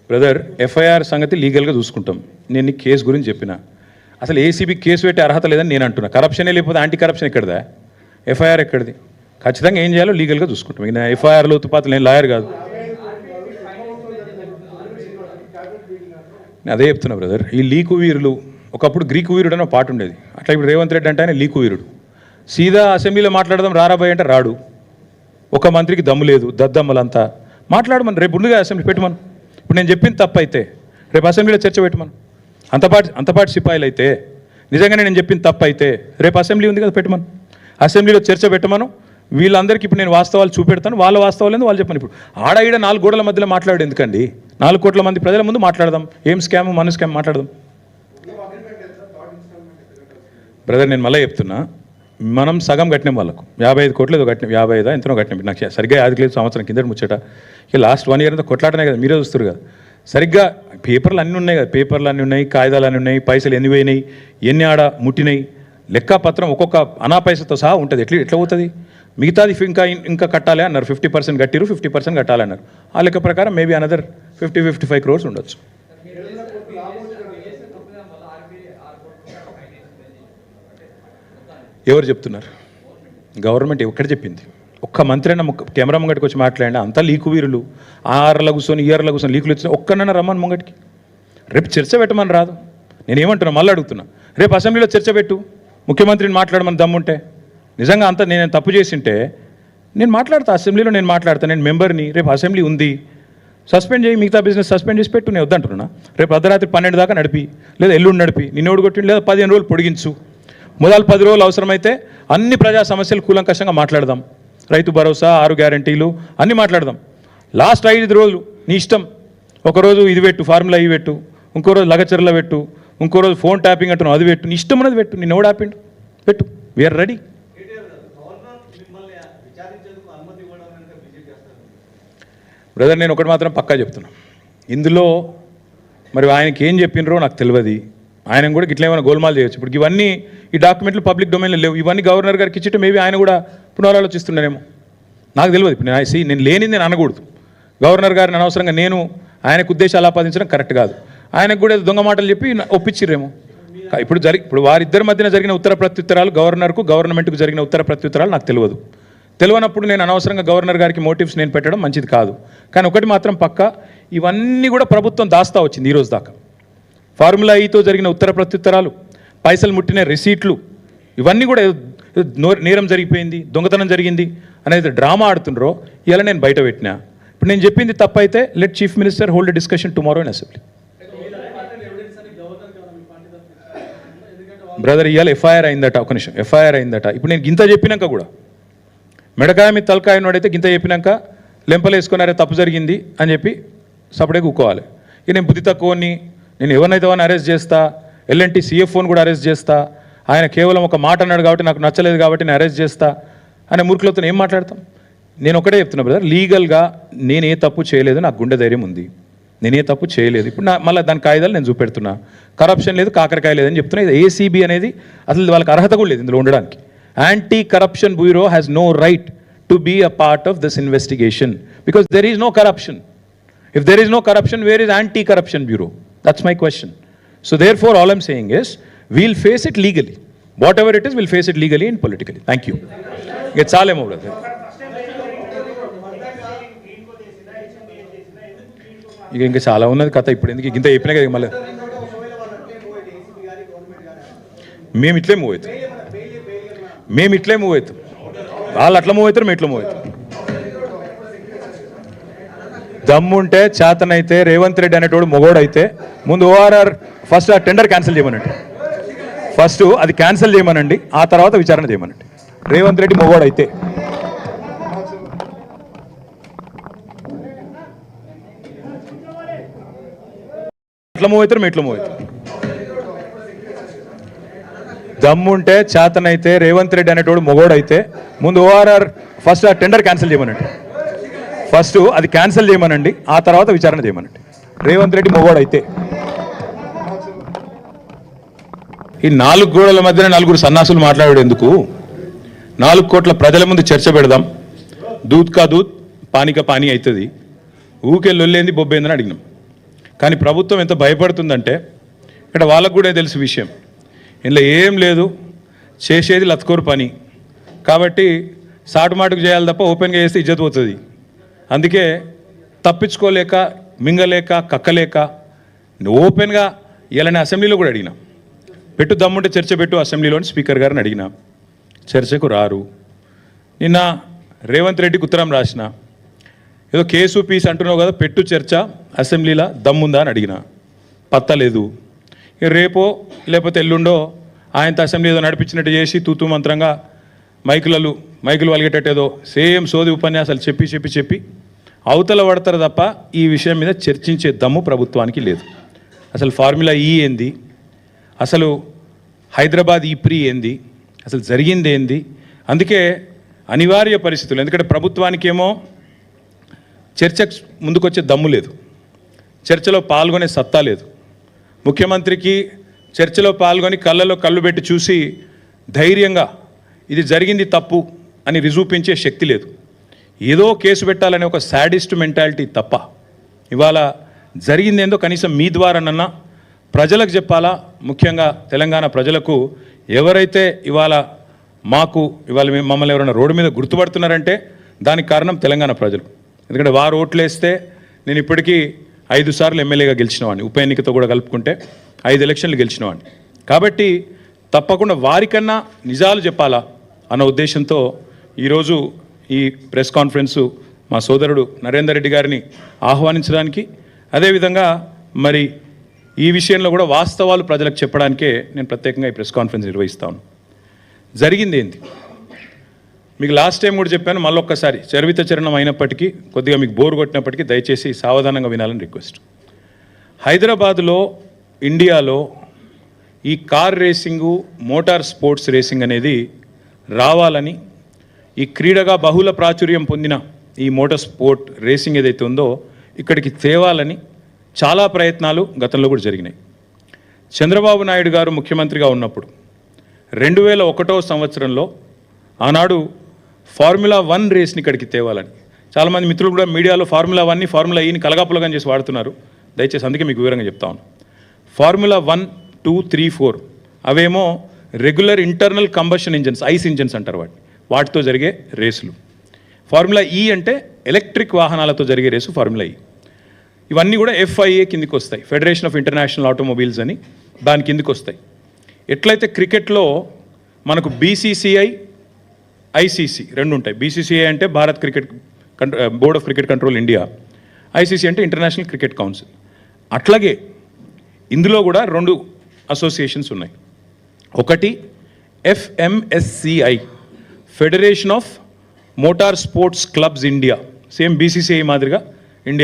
Brother, FIR సంగతి లీగల్గా చూసుకుంటాం. నేను నీ కేసు గురించి చెప్పిన. అసలు ఏసీబీ కేసు పెట్టే అర్హత లేదని నేను అంటున్నా. కరప్షనే లేకపోతే యాంటీ కరప్షన్ ఎక్కడదా? ఎఫ్ఐఆర్ ఎక్కడిది? ఖచ్చితంగా ఏం చేయాలో లీగల్గా చూసుకుంటాం. ఇక ఎఫ్ఐఆర్లో ఉత్తుపాతలు నేను లాయర్ కాదు. నేను అదే చెప్తున్నా బ్రదర్. ఈ లీకు వీరులు, ఒకప్పుడు గ్రీకు వీరుడు అని పాట ఉండేది. అట్లా ఇప్పుడు రేవంత్ రెడ్డి అంటే ఆయన లీకు వీరుడు. సీదా అసెంబ్లీలో మాట్లాడదాం రారాబాయ్ అంటే రాడు. ఒక మంత్రికి దమ్ము లేదు, దద్దమ్మలంతా మాట్లాడమని. రేపు ముందుగా అసెంబ్లీ పెట్టమను. ఇప్పుడు నేను చెప్పింది తప్పు అయితే రేపు అసెంబ్లీలో చర్చ పెట్టమను. అంతపాటి సిపాయిలు అయితే నిజంగానే నేను చెప్పింది తప్పు అయితే రేపు అసెంబ్లీ ఉంది కదా, పెట్టమను. అసెంబ్లీలో చర్చ పెట్టమను. వీళ్ళందరికీ ఇప్పుడు నేను వాస్తవాలు చూపెడతాను. వాళ్ళ వాస్తవాలు ఏందో వాళ్ళు చెప్పను. ఇప్పుడు ఆడ 4 గోడల మధ్యలో మాట్లాడు ఎందుకండి? 4 కోట్ల మంది ప్రజల ముందు మాట్లాడదాం. ఏం స్కామ్, మన స్కామ్ మాట్లాడదాం. బ్రదర్, నేను మళ్ళీ చెప్తున్నా, మనం సగం కట్టినాం వాళ్ళకు. 55 కోట్లు ఏదో కట్టినాం, 55 ఎంతనో కట్టినాం. నాకు సరిగ్గా యాదకి సంవత్సరం కింద ముచ్చట. ఇక లాస్ట్ 1 ఇయర్ అంతా కొట్లాటనే కదా, మీరే చూస్తారు కదా. సరిగ్గా పేపర్లు అన్నీ ఉన్నాయి కదా, పేపర్లు అన్నీ ఉన్నాయి, కాగితాలు అన్నీ ఉన్నాయి, పైసలు ఎన్ని పోయినాయి, ఎన్ని ఆడ ముట్టినాయి, లెక్కపత్రం ఒక్కొక్క అనా పైసతో సహా ఉంటుంది. ఎట్లా పోతుంది? మిగతాది ఇంకా కట్టాలి అన్నారు. 50% కట్టిరు, 50% కట్టాలి అన్నారు. ఆ లెక్క ప్రకారం మేబీ అనదర్ 50-55 crores ఉండొచ్చు. ఎవరు చెప్తున్నారు? గవర్నమెంట్ ఎక్కడ చెప్పింది? ఒక్క మంత్రి అయినా కెమెరా ముంగటికి వచ్చి మాట్లాడినా అంతా లీకు వీరులు. ఆర్లో కూర్చొని ఈఆర్లో కూర్చొని లీకులు వచ్చినా ఒక్కనన్నా రమ్మని ముంగటికి. రేపు చర్చ పెట్టమని రాదు. నేనేమంటున్నా, మళ్ళీ అడుగుతున్నా, రేపు అసెంబ్లీలో చర్చ పెట్టు. ముఖ్యమంత్రిని మాట్లాడమని దమ్ముంటే, నిజంగా అంతా నేను తప్పు చేసింటే నేను మాట్లాడతా. అసెంబ్లీలో నేను మాట్లాడతా. నేను మెంబర్ని. రేపు అసెంబ్లీ ఉంది, సస్పెండ్ చేయి, మిగతా బిజినెస్ సస్పెండ్ చేసి పెట్టు. నేను వద్దంటున్నా. రేపు అర్ధరాత్రి 12 దాకా నడిపి, లేదా ఎల్లుండి నడిపి, నిన్నోడు కొట్టి, లేదా 15 రోజులు పొడిగించు. మొదలు 10 రోజులు అవసరమైతే అన్ని ప్రజా సమస్యలు కూలంకషంగా మాట్లాడదాం. రైతు భరోసా, 6 గ్యారంటీలు అన్నీ మాట్లాడదాం. లాస్ట్ 5 రోజులు నీ ఇష్టం. ఒకరోజు ఇది పెట్టు, ఫార్ములా ఇవి పెట్టు, ఇంకో రోజు లగచర్ల పెట్టు, ఇంకో రోజు ఫోన్ ట్యాపింగ్ అంటున్నావు అది పెట్టు. నీ ఇష్టం అనేది పెట్టు. నిన్ను ఎవడు ఆపిండు? పెట్టు. We are ready. బ్రదర్, నేను ఒకటి మాత్రం పక్కా చెప్తున్నా. ఇందులో మరి ఆయనకి ఏం చెప్పినరో నాకు తెలియదు. ఆయన కూడా ఇట్లా ఏమైనా గోల్మాల్ చేయొచ్చు. ఇప్పుడు ఇవన్నీ ఈ డాక్యుమెంట్లు పబ్లిక్ డొమైన్లో లేవు. ఇవన్నీ గవర్నర్ గారికి ఇచ్చితే మేబీ ఆయన కూడా పునరాలోచిస్తున్నానేమో, నాకు తెలియదు. ఇప్పుడు నేను లేనిది నేను అనకూడదు. గవర్నర్ గారిని అనవసరంగా నేను ఆయనకు ఉద్దేశాలు ఆపాదించడం కరెక్ట్ కాదు. ఆయనకు కూడా దొంగ మాటలు చెప్పి ఒప్పించిర్రేమో. ఇప్పుడు వారిద్దరి మధ్యన జరిగిన ఉత్తర ప్రత్యుత్తరాలు, గవర్నర్కు గవర్నమెంట్కు జరిగిన ఉత్తర ప్రత్యుత్తరాలు నాకు తెలియనప్పుడు నేను అనవసరంగా గవర్నర్ గారికి మోటివ్స్ నేను పెట్టడం మంచిది కాదు. కానీ ఒకటి మాత్రం పక్కా, ఇవన్నీ కూడా ప్రభుత్వం దాస్తా వచ్చింది ఈరోజు దాకా. ఫార్ములా ఈతో జరిగిన ఉత్తర ప్రత్యుత్తరాలు, పైసలు ముట్టిన రిసీట్లు, ఇవన్నీ కూడా నేరం జరిగిపోయింది, దొంగతనం జరిగింది అనేది డ్రామా ఆడుతుండ్రో ఇలా నేను బయట పెట్టినా. ఇప్పుడు నేను చెప్పింది తప్పైతే let chief minister hold discussion tomorrow in assembly. Brother, ఇవాళ ఎఫ్ఐఆర్ అయిందట. ఒక నిమిషం, ఎఫ్ఐఆర్ అయిందట. ఇప్పుడు నేను గింత చెప్పినాక కూడా మెడకాయ మీద తలకాయ నోడైతే గింత చెప్పినాక లెంపలు వేసుకున్నారే తప్పు జరిగింది అని చెప్పి సపడే కూకోవాలి. ఇక నేను బుద్ధి తక్కువని, నేను ఎవరినైతే వాడిని అరెస్ట్ చేస్తా, ఎల్ఎన్టీ CFOని కూడా అరెస్ట్ చేస్తా, ఆయన కేవలం ఒక మాట అన్నాడు కాబట్టి నాకు నచ్చలేదు కాబట్టి నేను అరెస్ట్ చేస్తా అనే మూర్ఖులతో ఏం మాట్లాడతాం? నేను ఒకటే చెప్తున్నా బ్రదర్, లీగల్గా నేనే తప్పు చేయలేదు, నాకు గుండె ధైర్యం ఉంది, నేనే తప్పు చేయలేదు. ఇప్పుడు మళ్ళీ దాని కాగితాలు నేను చూపెడుతున్నా. కరప్షన్ లేదు, కాకరకాయ లేదని చెప్తున్నా. ఇది ACB అనేది అసలు వాళ్ళకి అర్హత కూడా లేదు ఇందులో ఉండడానికి. Anti corruption bureau has no right to be a part of this investigation because there is no corruption. If there is no corruption, where is anti-corruption bureau? That's my question. So therefore, all I'm saying is, we'll face it legally. Whatever it is, we'll face it legally and politically. Thank you. It's all I'm over there. ఇంకా చాలా ఉన్నది కథ. ఇప్పుడు ఎందుకు ఇంత చెప్పినా కదా మళ్ళీ మేము ఇట్లే మూవ్ అవుతాం. వాళ్ళు అట్లా మూవ్ అవుతారు, మేము ఇట్లా మూవ్ అవుతాం. దమ్ముంటే చేతనైతే రేవంత్ రెడ్డి అనేటోడు మొగోడైతే ముందు ORR ఫస్ట్ ఆ టెండర్ క్యాన్సిల్ చేయమనండి. ఫస్ట్ అది క్యాన్సిల్ చేయమనండి, ఆ తర్వాత విచారణ చేయమనండి. రేవంత్ రెడ్డి మొగోడైతే ఎట్లా మూవ్ అవుతారు, మేము ఇట్లా మూవ్ అవుతాం. దమ్ముంటే చేతనైతే రేవంత్ రెడ్డి అనేటోడు మొగోడైతే ముందు ORR ఫస్ట్ ఆ టెండర్ క్యాన్సిల్ చేయమనండి. ఫస్ట్ అది క్యాన్సిల్ చేయమనండి, ఆ తర్వాత విచారణ చేయమనండి. రేవంత్ రెడ్డి మొగోడైతే ఈ 4 గోడల మధ్యన 4 సన్నాసులు మాట్లాడేందుకు 4 కోట్ల ప్రజల ముందు చర్చ పెడదాం. దూద్ కా దూద్, పానీ కా పానీ అవుతుంది. ఊకే లొల్లేంది బొబ్బేందని అడిగినాం. కానీ ప్రభుత్వం ఎంత భయపడుతుందంటే ఇక్కడ వాళ్ళకు కూడా తెలుసు విషయం, ఇందులో ఏం లేదు, చేసేది లత్కోరు పని కాబట్టి సాటుమాటుకు చేయాలి తప్ప ఓపెన్గా చేస్తే ఇజ్జత్ పోతుంది. అందుకే తప్పించుకోలేక మింగలేక కక్కలేక ఓపెన్గా ఇలానే అసెంబ్లీలో కూడా అడిగినా, పెట్టు దమ్ముంటే చర్చ పెట్టు అసెంబ్లీలోని స్పీకర్ గారిని అడిగినా, చర్చకు రారు. నిన్న రేవంత్ రెడ్డికి ఉత్తరం రాసిన, ఏదో కేసు పీస్ అంటున్నావు కదా, పెట్టు చర్చ అసెంబ్లీలో దమ్ముందా అని అడిగిన, పత్తలేదు. ఇక రేపో లేకపోతే ఎల్లుండో ఆయనతో అసెంబ్లీ ఏదో నడిపించినట్టు చేసి తూతూ మంత్రంగా మైకులు వలిగేటట్టు ఏదో సేమ్ సోది ఉపన్యాసాలు చెప్పి అవతల పడతారు తప్ప ఈ విషయం మీద చర్చించే దమ్ము ప్రభుత్వానికి లేదు. అసలు ఫార్ములా ఈ ఏంది, అసలు హైదరాబాద్ ఈ ప్రీ ఏంది, అసలు జరిగింది ఏంది. అందుకే అనివార్య పరిస్థితులు, ఎందుకంటే ప్రభుత్వానికేమో చర్చకు ముందుకొచ్చే దమ్ము లేదు, చర్చలో పాల్గొనే సత్తా లేదు. ముఖ్యమంత్రికి చర్చలో పాల్గొని కళ్ళలో కళ్ళు పెట్టి చూసి ధైర్యంగా ఇది జరిగింది తప్పు అని రుజువుపించే శక్తి లేదు. ఏదో కేసు పెట్టాలనే ఒక సాడిస్ట్ మెంటాలిటీ తప్ప ఇవాళ జరిగిందేందో కనీసం మీ ద్వారానన్నా ప్రజలకు చెప్పాలా. ముఖ్యంగా తెలంగాణ ప్రజలకు ఎవరైతే ఇవాళ మమ్మల్ని ఎవరైనా రోడ్డు మీద గుర్తుపడుతున్నారంటే దానికి కారణం తెలంగాణ ప్రజలు. ఎందుకంటే వారు ఓట్లేస్తే నేను ఇప్పటికీ 5 సార్లు ఎమ్మెల్యేగా గెలిచినవాడిని, ఉప ఎన్నికతో కూడా కలుపుకుంటే 5 ఎలక్షన్లు గెలిచినవాడిని. కాబట్టి తప్పకుండా వారికన్నా నిజాలు చెప్పాలా అన్న ఉద్దేశంతో ఈరోజు ఈ ప్రెస్ కాన్ఫరెన్సు మా సోదరుడు నరేందర్ రెడ్డి గారిని ఆహ్వానించడానికి, అదేవిధంగా మరి ఈ విషయంలో కూడా వాస్తవాలు ప్రజలకు చెప్పడానికే నేను ప్రత్యేకంగా ఈ ప్రెస్ కాన్ఫరెన్స్ నిర్వహిస్తాను. జరిగింది ఏంటి మీకు లాస్ట్ టైం కూడా చెప్పాను, మళ్ళొక్కసారి చరివిత చరణం అయినప్పటికీ కొద్దిగా మీకు బోర్ కొట్టినప్పటికీ దయచేసి సావధానంగా వినాలని రిక్వెస్ట్. హైదరాబాదులో ఇండియాలో ఈ car racing, motor sports racing అనేది రావాలని, ఈ క్రీడగా బహుళ ప్రాచుర్యం పొందిన ఈ మోటార్ స్పోర్ట్ రేసింగ్ ఏదైతే ఉందో ఇక్కడికి తేవాలని చాలా ప్రయత్నాలు గతంలో కూడా జరిగినాయి. చంద్రబాబు నాయుడు గారు ముఖ్యమంత్రిగా ఉన్నప్పుడు 2001వ సంవత్సరంలో ఆనాడు ఫార్ములా 1 రేస్ని ఇక్కడికి తేవాలని చాలామంది మిత్రులు కూడా మీడియాలో ఫార్ములా 1ని ఫార్ములా ఈని కలగాపులగం చేసి వాడుతున్నారు. దయచేసి అందుకే మీకు వివరంగా చెప్తాను. ఫార్ములా 1, 2, 3, 4 అవేమో regular internal combustion engines, ice engines అంటారు వాటితో జరిగే రేసులు. ఫార్ములా ఈ అంటే ఎలక్ట్రిక్ వాహనాలతో జరిగే రేసు ఫార్ములా ఈ. ఇవన్నీ కూడా FIA కిందికి వస్తాయి, ఫెడరేషన్ ఆఫ్ ఇంటర్నేషనల్ ఆటోమొబైల్స్ అని, దాని కిందికి వస్తాయి. ఎట్లయితే క్రికెట్లో మనకు BCCI, ICC రెండు ఉంటాయి. BCCI అంటే Bharat cricket board of cricket control India, ICC అంటే ఇంటర్నేషనల్ క్రికెట్ కౌన్సిల్. అట్లాగే ఇందులో కూడా 2 అసోసియేషన్స్ ఉన్నాయి. ఒకటి FMSCI, federation of motor sports clubs India, same BCCI మాదిరిగా ఇండియా